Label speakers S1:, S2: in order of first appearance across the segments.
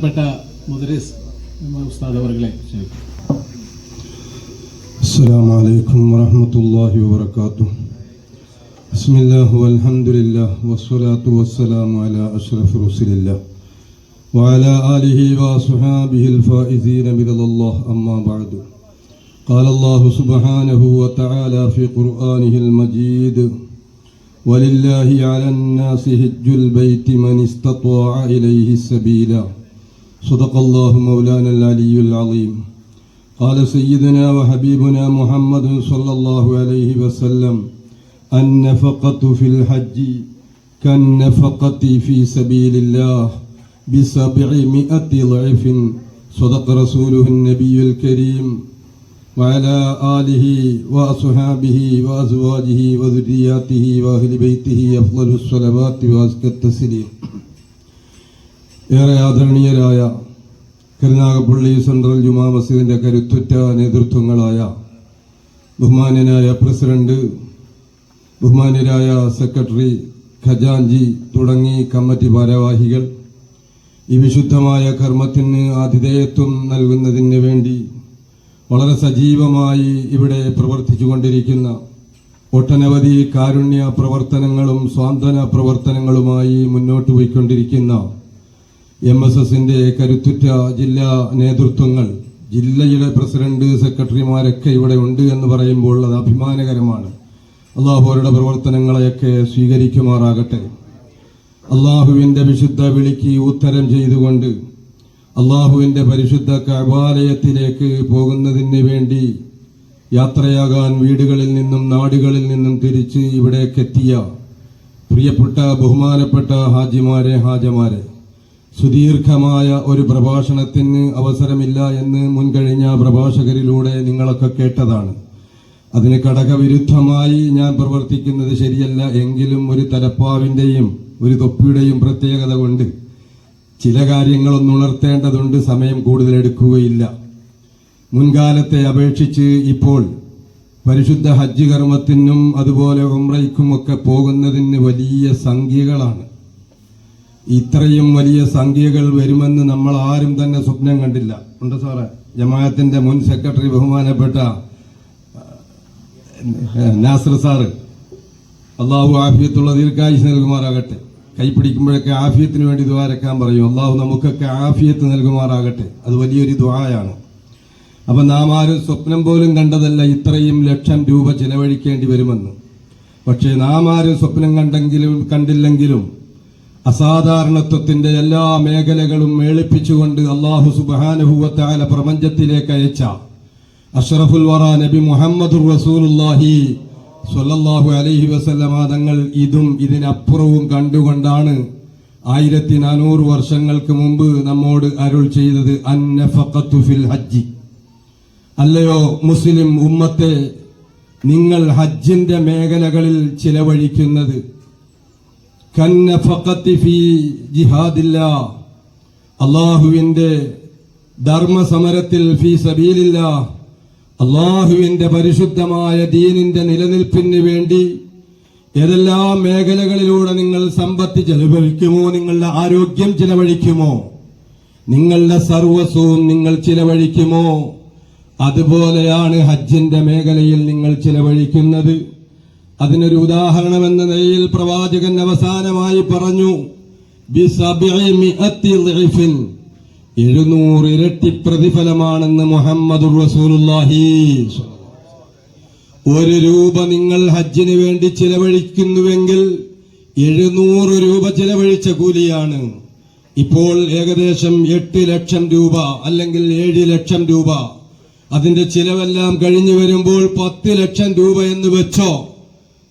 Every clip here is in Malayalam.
S1: ബഹുമാനപ്പെട്ട മുദരിസ് ഉസ്താദ് അവരെ ക്ഷണിക്കും.
S2: അസ്സലാമു അലൈക്കും വറഹ്മത്തുള്ളാഹി വബറകാതുഹു. ബിസ്മില്ലാഹി വൽഹംദുലില്ലാഹി വസ്സലാത്തു വസ്സലാമു അലാ അഷ്റഫി റസൂലില്ലാഹ് വഅലാ ആലിഹി വഅസ്ഹാബിഹിൽ ഫായിസീന ബിറളില്ലാഹി അമ്മാ ബഅദു. ഖാല അല്ലാഹു സുബ്ഹാനഹു വതആല ഫീ ഖുർആനിഹിൽ മജീദ് വലില്ലാഹി അലന്നാസി ഹജ്ജുൽ ബൈത്തി മൻ ഇസ്തത്വാഅ ഇലൈഹി സബീല. സദഖല്ലാഹു മൗലാനൽ അലിയ്യുൽ അളീം. قال سيدنا وحبيبنا محمد صلى الله عليه وسلم النفقة في الحج كالنفقة في سبيل الله ب700 ضعف. صدق رسوله النبي الكريم وعلى آله وأصحابه وأزواجه وذرياته وأهل بيته أفضل الصلوات وأزكى التسليم. ഏറെ ആദരണീയരായ കരുനാഗപ്പള്ളി സെൻട്രൽ ജുമാ മസ്ജിദിന്റെ കരുത്തുറ്റ നേതൃത്വങ്ങളായ ബഹുമാന്യനായ പ്രസിഡന്റ്, ബഹുമാന്യരായ സെക്രട്ടറി, ഖജാൻജി തുടങ്ങി കമ്മിറ്റി ഭാരവാഹികൾ, ഈ വിശുദ്ധമായ കർമ്മത്തിന് ആതിഥേയത്വം നൽകുന്നതിന് വേണ്ടി വളരെ സജീവമായി ഇവിടെ പ്രവർത്തിച്ചുകൊണ്ടിരിക്കുന്ന ഒട്ടനവധി കാരുണ്യ പ്രവർത്തനങ്ങളും സ്വാന്തന പ്രവർത്തനങ്ങളുമായി മുന്നോട്ട് പോയിക്കൊണ്ടിരിക്കുന്ന MSSന്റെ കരുത്തുറ്റ ജില്ലാ നേതൃത്വങ്ങൾ, ജില്ലയുടെ പ്രസിഡന്റ്, സെക്രട്ടറിമാരൊക്കെ ഇവിടെ ഉണ്ട് എന്ന് പറയുമ്പോൾ അത് അഭിമാനകരമാണ്. അള്ളാഹു അവരുടെ പ്രവർത്തനങ്ങളെയൊക്കെ സ്വീകരിക്കുമാറാകട്ടെ. അള്ളാഹുവിന്റെ വിശുദ്ധ വിളിക്ക് ഉത്തരം ചെയ്തുകൊണ്ട് അള്ളാഹുവിന്റെ പരിശുദ്ധ കഅബാലയത്തിലേക്ക് പോകുന്നതിന് വേണ്ടി യാത്രയാകാൻ വീടുകളിൽ നിന്നും നാടുകളിൽ നിന്നും തിരിച്ച് ഇവിടേക്കെത്തിയ പ്രിയപ്പെട്ട ബഹുമാനപ്പെട്ട ഹാജിമാരെ, ഹാജമാരെ, സുദീർഘമായ ഒരു പ്രഭാഷണത്തിന് അവസരമില്ല എന്ന് മുൻകഴിഞ്ഞ പ്രഭാഷകരിലൂടെ നിങ്ങളൊക്കെ കേട്ടതാണ്. അതിന് ഘടകവിരുദ്ധമായി ഞാൻ പ്രവർത്തിക്കുന്നത് ശരിയല്ല. എങ്കിലും ഒരു തലപ്പാവിന്റെയും ഒരു തൊപ്പിയുടെയും പ്രത്യേകത കൊണ്ട് ചില കാര്യങ്ങളൊന്ന് ഉണർത്തേണ്ടതുണ്ട്. സമയം കൂടുതൽ എടുക്കുകയില്ല. മുൻകാലത്തെ അപേക്ഷിച്ച് ഇപ്പോൾ പരിശുദ്ധ ഹജ്ജ് കർമ്മത്തിനും അതുപോലെ ഉംറയ്ക്കുമൊക്കെ പോകുന്നതിന് വലിയ സംഖ്യകളാണ്. ഇത്രയും വലിയ സംഖ്യകൾ വരുമെന്ന് നമ്മൾ ആരും തന്നെ സ്വപ്നം കണ്ടില്ല. ഉണ്ട് സാറേ, ജമാഅത്തിന്റെ മുൻ സെക്രട്ടറി ബഹുമാനപ്പെട്ട നാസർ സാറ്, അള്ളാഹു ആഫിയത്തുള്ള ദീർഘായുസ് നൽകുമാറാകട്ടെ. കൈപ്പിടിക്കുമ്പോഴൊക്കെ ആഫിയത്തിന് വേണ്ടി ദുആ രക്കാൻ പറയും. അള്ളാഹു നമുക്കൊക്കെ ആഫിയത്ത് നൽകുമാറാകട്ടെ. അത് വലിയൊരു ദുആയാണ്. അപ്പൊ നാം ആരും സ്വപ്നം പോലും കണ്ടതല്ല ഇത്രയും ലക്ഷം രൂപ ചിലവഴിക്കേണ്ടി വരുമെന്ന്. പക്ഷേ നാം ആരും സ്വപ്നം കണ്ടില്ലെങ്കിലും അസാധാരണത്വത്തിന്റെ എല്ലാ മേഖലകളും മേളിപ്പിച്ചുകൊണ്ട് അല്ലാഹു സുബ്ഹാനഹു വ തആല പ്രപഞ്ചത്തിലേക്ക് അയച്ച അഷ്റഫുൽ വറ നബി മുഹമ്മദുർ റസൂലുള്ളാഹി സ്വല്ലല്ലാഹു അലൈഹി വസല്ലമ തങ്ങൾ ഇതും ഇതിനപ്പുറവും കണ്ടുകൊണ്ടാണ് 1400 വർഷങ്ങൾക്ക് മുമ്പ് നമ്മോട് അരുൾ ചെയ്തത് അന്നഫഖത്തു ഫിൽ ഹജ്ജ്. അല്ലയോ മുസ്ലിം ഉമ്മത്തെ, നിങ്ങൾ ഹജ്ജിന്റെ മേഖലകളിൽ ചിലവഴിക്കുന്നത് കന്നഫഖത്തി ഫീ ജിഹാദില്ലാഹ്, അല്ലാഹുവിന്റെ ധർമ്മസമരത്തിൽ, ഫീ സബീലില്ലാഹ്, അല്ലാഹുവിന്റെ പരിശുദ്ധമായ ദീനിന്റെ നിലനിൽപ്പിന് വേണ്ടി ഏതെല്ലാം മേഖലകളിലൂടെ നിങ്ങൾ സമ്പത്ത് ചെലവഴിക്കുമോ, നിങ്ങളുടെ ആരോഗ്യം ചിലവഴിക്കുമോ, നിങ്ങളുടെ സർവസ്വവും നിങ്ങൾ ചിലവഴിക്കുമോ, അതുപോലെയാണ് ഹജ്ജിന്റെ മേഖലയിൽ നിങ്ങൾ ചിലവഴിക്കുന്നത്. അതിനൊരു ഉദാഹരണമെന്ന നിലയിൽ പ്രവാചകൻ അവസാനമായി പറഞ്ഞു, 700 ഇരട്ടി പ്രതിഫലമാണെന്ന് മുഹമ്മദുർ റസൂലുള്ളാഹി. 1 രൂപ നിങ്ങൾ ഹജ്ജിന് വേണ്ടി ചിലവഴിക്കുന്നുവെങ്കിൽ 700 രൂപ ചിലവഴിച്ച കൂലിയാണ്. ഇപ്പോൾ ഏകദേശം 8 ലക്ഷം രൂപ അല്ലെങ്കിൽ 7 ലക്ഷം രൂപ. അതിന്റെ ചിലവെല്ലാം കഴിഞ്ഞു വരുമ്പോൾ 10 ലക്ഷം രൂപ എന്ന് വെച്ചോ.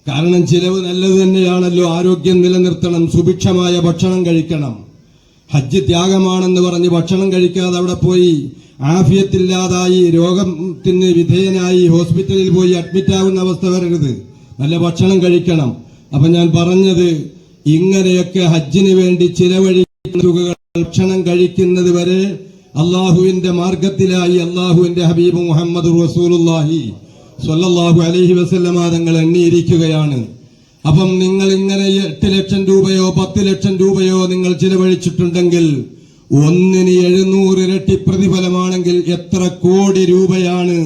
S2: കാരണം ചിലവ് നല്ലത് തന്നെയാണല്ലോ. ആരോഗ്യം നിലനിർത്തണം, സുഭിക്ഷമായ ഭക്ഷണം കഴിക്കണം. ഹജ്ജ് ത്യാഗമാണെന്ന് പറഞ്ഞ് ഭക്ഷണം കഴിക്കാതെ അവിടെ പോയി ആഫിയത്തില്ലാതായി രോഗത്തിന് വിധേയനായി ഹോസ്പിറ്റലിൽ പോയി അഡ്മിറ്റ് ആവുന്ന അവസ്ഥ വരരുത്. നല്ല ഭക്ഷണം കഴിക്കണം. അപ്പൊ ഞാൻ പറഞ്ഞത്, ഇങ്ങനെയൊക്കെ ഹജ്ജിന് വേണ്ടി ചിലവഴിക്കുന്ന തുകകൾ ഭക്ഷണം കഴിക്കുന്നത് വരെ അള്ളാഹുവിന്റെ മാർഗത്തിലായി അള്ളാഹുവിന്റെ ഹബീബ് മുഹമ്മദ് റസൂലുള്ളാഹി സ്വല്ലല്ലാഹു അലൈഹി വസല്ലമ തങ്ങൾ എണ്ണിയിരിക്കുകയാണ്. അപ്പം നിങ്ങൾ ഇങ്ങനെ 8 ലക്ഷം രൂപയോ 10 ലക്ഷം രൂപയോ നിങ്ങൾ ചിലവഴിച്ചിട്ടുണ്ടെങ്കിൽ ഒന്നിന് 700 ഇരട്ടി പ്രതിഫലമാണെങ്കിൽ എത്ര കോടി രൂപയാണ്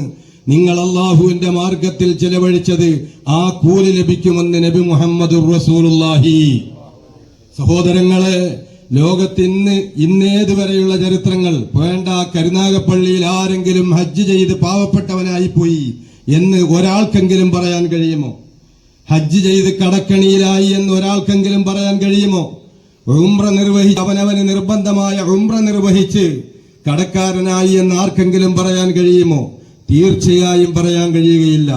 S2: നിങ്ങൾ അള്ളാഹുവിന്റെ മാർഗത്തിൽ ചെലവഴിച്ചത്? ആ കൂലി ലഭിക്കുമെന്ന് നബി മുഹമ്മദ് റസൂലുള്ളാഹി. സഹോദരങ്ങളെ, ലോകത്ത് ഇന്നേതുവരെയുള്ള ചരിത്രങ്ങൾ വേണ്ട, കരുനാഗപ്പള്ളിയിൽ ആരെങ്കിലും ഹജ്ജ് ചെയ്ത് പാവപ്പെട്ടവനായി പോയി എന്ന് ഒരാൾക്കെങ്കിലും പറയാൻ കഴിയുമോ? ഹജ്ജ് ചെയ്ത് കടക്കണിയിലായി എന്ന് ഒരാൾക്കെങ്കിലും പറയാൻ കഴിയുമോ? ഉംറ നിർവഹിച്ച് അവനവന് നിർബന്ധമായ ഉംറ നിർവഹിച്ച് കടക്കാരനായി എന്ന് ആർക്കെങ്കിലും പറയാൻ കഴിയുമോ? തീർച്ചയായും പറയാൻ കഴിയുകയില്ല.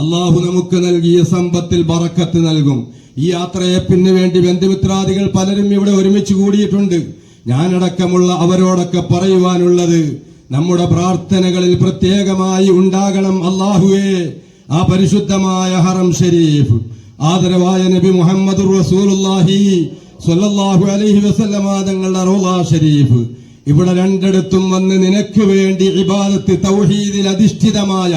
S2: അള്ളാഹു നമുക്ക് നൽകിയ സമ്പത്തിൽ ബറക്കത്ത് നൽകും. ഈ യാത്രയപ്പിന് വേണ്ടി ബന്ധുമിത്രാദികൾ പലരും ഇവിടെ ഒരുമിച്ച് കൂടിയിട്ടുണ്ട്. ഞാനടക്കമുള്ള അവരോടൊക്കെ പറയുവാനുള്ളത്, നമ്മുടെ പ്രാർത്ഥനകളിൽ പ്രത്യേകമായി ഉണ്ടാകണം, അല്ലാഹുവേ, ആ പരിശുദ്ധമായ ഹറം ഷരീഫ്, ആദരവായ നബി മുഹമ്മദ് റസൂലുള്ളാഹി സ്വല്ലല്ലാഹു അലൈഹി വസല്ലമ തങ്ങളുടെ റൗള ഷരീഫ്, ഇവിടെ രണ്ടിടത്തും വന്ന് നിനക്ക് വേണ്ടി ഇബാദത്ത്, തൗഹീദിൽ അധിഷ്ഠിതമായ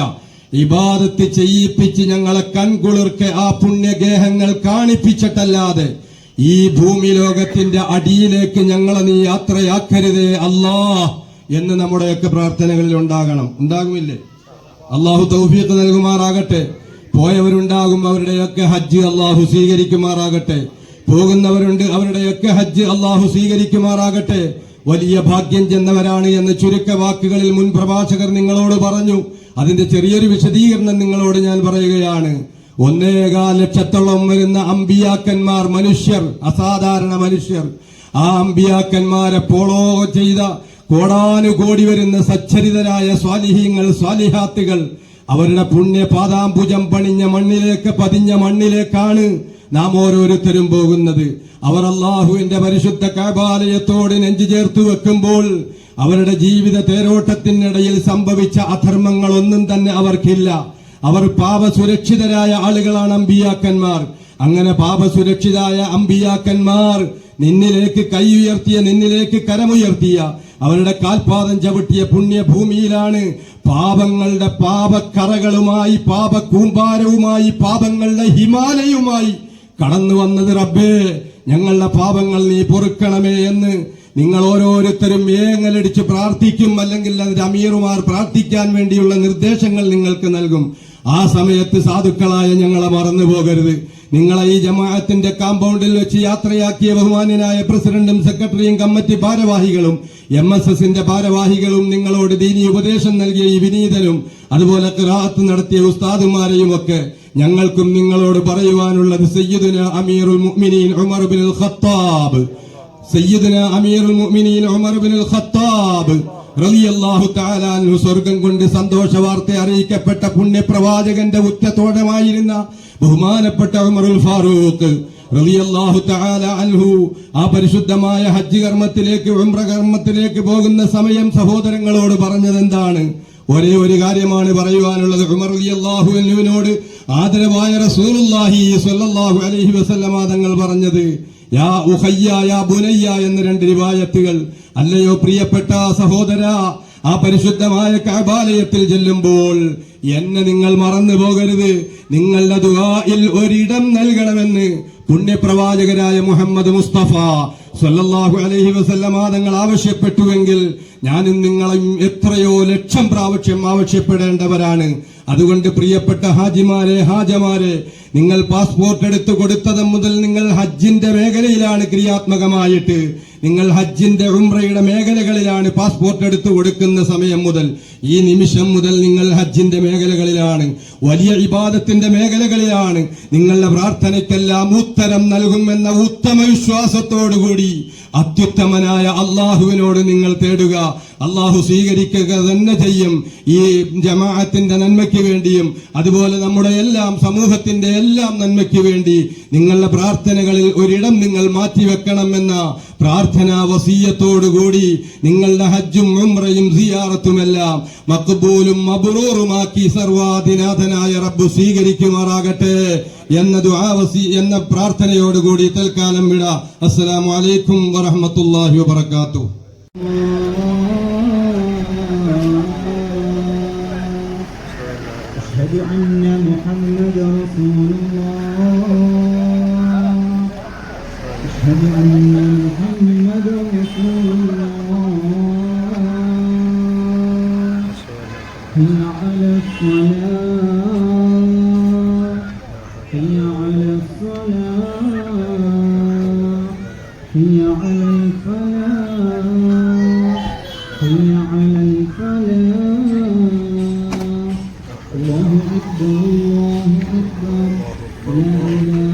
S2: ഇബാദത്ത് ചെയ്യിപ്പിച്ച് ഞങ്ങളെ കൺകുളിർക്ക് ആ പുണ്യഗേഹങ്ങൾ കാണിപ്പിച്ചിട്ടല്ലാതെ ഈ ഭൂമി ലോകത്തിന്റെ അടിയിലേക്ക് ഞങ്ങളെ നീ യാത്രയാക്കരുതേ അല്ലാഹ് എന്ന് നമ്മുടെയൊക്കെ പ്രാർത്ഥനകളിൽ ഉണ്ടാകണം. ഉണ്ടാകുമില്ലേ? അള്ളാഹു തൗഫീഖ് നൽകുമാറാകട്ടെ. പോയവരുണ്ടാകും, അവരുടെയൊക്കെ ഹജ്ജ് അള്ളാഹു സ്വീകരിക്കുമാറാകട്ടെ. പോകുന്നവരുണ്ട്, അവരുടെയൊക്കെ ഹജ്ജ് അള്ളാഹു സ്വീകരിക്കുമാറാകട്ടെ. വലിയ ഭാഗ്യം ചെന്നവരാണ് എന്ന് ചുരുക്ക വാക്കുകളിൽ മുൻ പ്രഭാഷകർ നിങ്ങളോട് പറഞ്ഞു. അതിന്റെ ചെറിയൊരു വിശദീകരണം നിങ്ങളോട് ഞാൻ പറയുകയാണ്. 1.25 ലക്ഷത്തോളം വരുന്ന അമ്പിയാക്കന്മാർ, മനുഷ്യർ, അസാധാരണ മനുഷ്യർ, ആ അമ്പിയാക്കന്മാരെ ഫോളോ ചെയ്ത കോടാനുകോടി വരുന്ന സച്ചരിതരായ സ്വാലിഹീങ്ങൾ, സ്വാലിഹാത്തുകൾ, അവരുടെ പുണ്യപാദാംബുജം പണിഞ്ഞ മണ്ണിലേക്ക്, പതിഞ്ഞ മണ്ണിലേക്കാണ് നാം ഓരോരുത്തരും പോകുന്നത്. അവർ അള്ളാഹുവിന്റെ പരിശുദ്ധ കഅബാലയത്തോട് നെഞ്ചു ചേർത്തു വെക്കുമ്പോൾ അവരുടെ ജീവിത തേരോട്ടത്തിനിടയിൽ സംഭവിച്ച അധർമ്മങ്ങളൊന്നും തന്നെ അവർക്കില്ല. അവർ പാപസുരക്ഷിതരായ ആളുകളാണ് അമ്പിയാക്കന്മാർ. അങ്ങനെ പാപസുരക്ഷിതായ അമ്പിയാക്കന്മാർ നിന്നിലേക്ക് കൈ ഉയർത്തിയ, നിന്നിലേക്ക് കരമുയർത്തിയ, അവരുടെ കാൽപാദം ചവിട്ടിയ പുണ്യഭൂമിയിലാണ് പാപങ്ങളുടെ പാപക്കറകളുമായി, പാപക്കൂമ്പാരവുമായി, പാപങ്ങളുടെ ഹിമാലയുമായി കടന്നു വന്നത്. റബ്ബേ, ഞങ്ങളുടെ പാപങ്ങൾ നീ പൊറുക്കണമേ എന്ന് നിങ്ങൾ ഓരോരുത്തരും ഏങ്ങലടിച്ച് പ്രാർത്ഥിക്കും. അല്ലെങ്കിൽ അതിന്റെ അമീറുമാർ പ്രാർത്ഥിക്കാൻ വേണ്ടിയുള്ള നിർദ്ദേശങ്ങൾ നിങ്ങൾക്ക് നൽകും. ആ സമയത്ത് സാധുക്കളായ ഞങ്ങളെ മറന്നു പോകരുത്. നിങ്ങളെ ഈ ജമാഅത്തിന്റെ കാമ്പൗണ്ടിൽ വെച്ച് യാത്രയാക്കിയ ബഹുമാന്യനായ പ്രസിഡന്റും സെക്രട്ടറിയും കമ്മിറ്റി ഭാരവാഹികളും MSSന്റെ ഭാരവാഹികളും നിങ്ങളോട് ദീനീ ഉപദേശം നൽകിയ ഈ വിനീതനും അതുപോലെ ഖിറാഅത്ത് നടത്തിയ ഉസ്താദുമാരെയും ഒക്കെ ഞങ്ങൾക്കും നിങ്ങളോട് പറയുവാനുള്ളത്, സയ്യിദുന അമീറുൽ മുഅ്മിനീൻ ഉമർ ഇബ്നുൽ ഖത്താബ്, സയ്യിദുന അമീറുൽ മുഅ്മിനീൻ ഉമർ ഇബ്നുൽ ഖത്താബ് റളിയല്ലാഹു തആല അൻഹു സ്വർഗ്ഗം കൊണ്ട് സന്തോഷ വാർത്ത അറിയിക്കപ്പെട്ട പുണ്യപ്രവാചകന്റെ ഉറ്റത്തോടമായിരുന്ന ബഹുമാനപ്പെട്ട ഉമറുൽ ഫാറൂഖ് റളിയല്ലാഹു തആല അൻഹു ആ പരിശുദ്ധമായ ഹജ്ജ് കർമ്മത്തിലേക്ക്, ഉംറ കർമ്മത്തിലേക്ക് പോകുന്ന സമയം സഹോദരങ്ങളോട് പറഞ്ഞതെന്താണ്? ഒരേ ഒരു കാര്യമാണ് പറയുവാനുള്ളത്. ഉമർ റളിയല്ലാഹു അൻഹുവിനോട് ആദരവായ റസൂലുള്ളാഹി സ്വല്ലല്ലാഹു അലൈഹി വസല്ലമ തങ്ങൾ പറഞ്ഞത്, യാ ഉഖയ്യ യാ ബുനയ്യ എന്ന 2 റിവായത്തുകൾ. അല്ലയോ പ്രിയപ്പെട്ട സഹോദര, ആ പരിശുദ്ധമായ കഅബാലയത്തിൽ ചെല്ലുമ്പോൾ എന്നെ നിങ്ങൾ മറന്നു പോകരുത്. നിങ്ങളുടെ ദുആയിൽ ഒരിടം നൽകണമെന്ന് പുണ്യപ്രവാചകരായ മുഹമ്മദ് മുസ്തഫ സ്വല്ലല്ലാഹു അലൈഹി വസല്ലമ തങ്ങൾ ആവശ്യപ്പെട്ടുവെങ്കിൽ ഞാനും നിങ്ങളും എത്രയോ ലക്ഷം പ്രാവശ്യം ആവശ്യപ്പെടേണ്ടവരാണ്. അതുകൊണ്ട് പ്രിയപ്പെട്ട ഹാജിമാരെ, ഹാജമാരെ, നിങ്ങൾ പാസ്പോർട്ട് എടുത്തു കൊടുത്തത് മുതൽ നിങ്ങൾ ഹജ്ജിന്റെ മേഖലയിലാണ്. ക്രിയാത്മകമായിട്ട് നിങ്ങൾ ഹജ്ജിന്റെ ഉംറയുടെ മേഖലകളിലാണ്. പാസ്പോർട്ട് എടുത്തു കൊടുക്കുന്ന സമയം മുതൽ, ഈ നിമിഷം മുതൽ നിങ്ങൾ ഹജ്ജിന്റെ മേഖലകളിലാണ്, വലിയ ഇബാദത്തിന്റെ മേഖലകളിലാണ്. നിങ്ങളുടെ പ്രാർത്ഥനയ്ക്കെല്ലാം ഉത്തരം നൽകുമെന്ന ഉത്തമ വിശ്വാസത്തോടുകൂടി അത്യുത്തമനായ അള്ളാഹുവിനോട് നിങ്ങൾ തേടുക. അള്ളാഹു സ്വീകരിക്കുക തന്നെ ചെയ്യും. ഈ ജമാഅത്തിന്റെ നന്മയ്ക്ക് വേണ്ടിയും അതുപോലെ നമ്മുടെ എല്ലാം സമൂഹത്തിന്റെ എല്ലാം നന്മയ്ക്ക് വേണ്ടി നിങ്ങളുടെ പ്രാർത്ഥനകളിൽ ഒരിടം നിങ്ങൾ മാറ്റിവെക്കണമെന്ന പ്രാർത്ഥനാ വസിയ്യത്തോടുകൂടി നിങ്ങളുടെ ഹജ്ജും ഉംറയും സിയാറത്തുമെല്ലാം മഖ്ബൂലും മബ്റൂറുമാക്കി സർവാധിനാഥനായ റബ്ബ് സ്വീകരിക്കുമാറാകട്ടെ എന്ന ദുആ എന്ന പ്രാർത്ഥനയോടുകൂടി തൽക്കാലം വിടാം. അസ്സലാമു അലൈക്കും വറഹ്മത്തുള്ളാഹി വബറകാതുഹു.
S3: أشهد أن محمد رسول الله. أشهد أن محمد رسول الله. حي على الصلاة حي على الصلاة حي على الفلاح حي على الفلاح الله أكبر الله أكبر لا إله